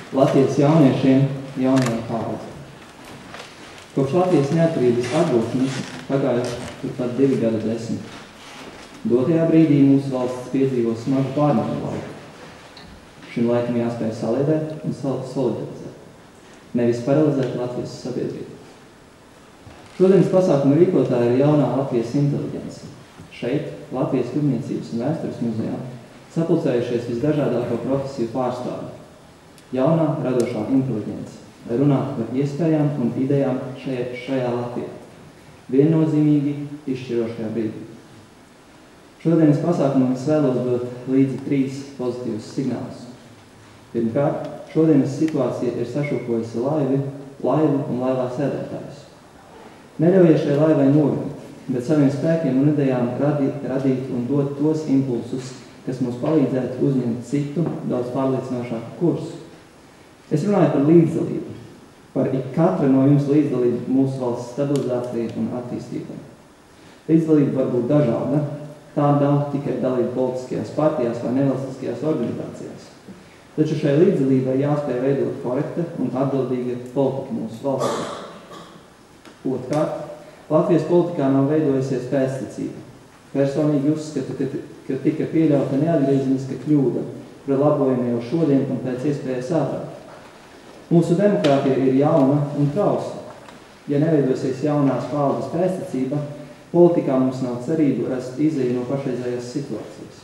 Latvijas jauniešiem jaunajā paudze. Kopš Latvijas neatkarības atgūšanas pagājuši turpat 2 gadu desmiti. Dotajā brīdī mūsu valsts piedzīvo smagu pārmaiņu laiku. Šim laikam jāspēj saliedēt un solidarizēt, nevis paralizēt Latvijas sabiedrību. Šodienas pasākuma rīkotāja ir jaunā Latvijas inteliģence. Šeit, Latvijas Rūpniecības un vēstures muzejā, sapulcējušies visdažādāko profesiju pārstāvi. Jaunā radošā inteliģence, lai runātu par iespējām un idejām šajā Latvijā. Viennozīmīgi izšķirošajā brīdī. Šodienas pasākumam es vēlos dot līdzi 3 pozitīvus signālus. Pirmkārt, šodienas situācija ir sašūpojusi laivu un laivā sēdētājus. Neļaujiet šai laivai novirt, bet saviem spēkiem un idejām radīt un dot tos impulsus, kas mums palīdzētu uzņemt citu, daudz pārliecinošāku kursu. Es runāju par līdzdalību, par katra no jums līdzdalību mūsu valsts stabilizācijai un attīstībai. Līdzdalība var būt dažāda. Tā nav tikai dalība politiskajās partijās vai nevalstiskajās organizācijās. Taču šai līdzdalībai jāspēj veidot korekta un atbildīga politika mūsu valstī. Otrkārt, Latvijas politikā nav veidojusies pēctecība. Personīgi uzskatu, ka tika pieļauta neatgriezeniska kļūda, kura labojama jau šodien un pēc iespējas ātrāk. Mūsu demokrātija ir jauna un trausla. Ja neveidosies jaunās paaudzes pēctecība, politikā mums nav cerību rast izēju no pašreizējās situācijas.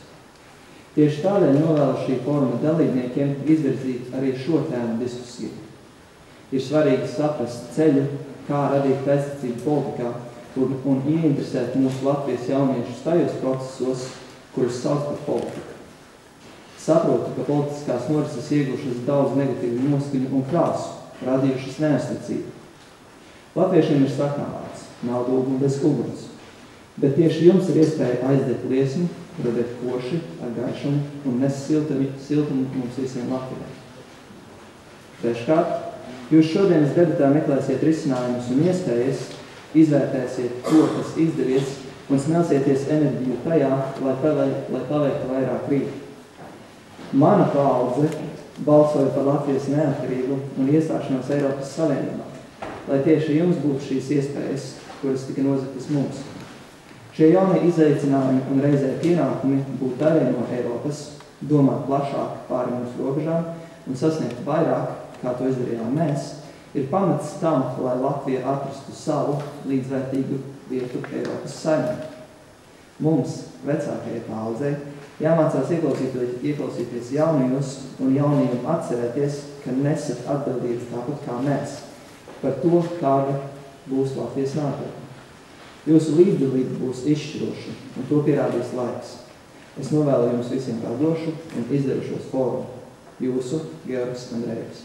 Tieši tādēļ novēlu šī fóruma dalībniekiem izvirzīt arī šo tēmu diskusiju. Ir svarīgi saprast ceļu, kā radīt pēctecību politikā un ieinteresēt mūsu Latvijas jauniešus tajos procesos, kurus sauc par politiku. Saprotu, ka politiskās norises iegušas daudz negatīvu noskaņu un krāsu, radījušas neusticību. Latviešiem ir sakāmvārds, nav dūmu bez uguns. Bet tieši jums ir iespēja aizdegt liesmu, radēt koši ar gaišumu un nes siltumu mums visiem Latvijai. Treškārt, jūs šodienas debatā meklēsiet risinājumus un iespējas, izvērtēsiet to, kas izdevies, un smelsieties enerģiju tajā, lai paveiktu vairāk rīt. Mana paudze balsoja par Latvijas neatkarību un iestāšanos Eiropas Savienībā, lai tieši jums būtu šīs iespējas, kuras tika nozaktas mums. Šie jaunie izaicinājumi un reizē pienākumi būt daļai no Eiropas, domāt plašāk pāri mūsu robežām un sasniegt vairāk, kā to izdarījām mēs, ir pamats tam, lai Latvija atrastu savu līdzvērtīgu vietu Eiropas saimē. Mums, vecākajai paaudzei, jāmācās ieklausīties jaunajos un jaunajiem atcerēties, ka nesat atbildības tāpat kā mēs par to, kāda būs Latvijas nākotne. Jūsu līdzdalība būs izšķiroša, un to pierādīs laiks. Es novēlu jums visiem radošu un izdevušos fórumu. Jūsu Georgs Andrejevs.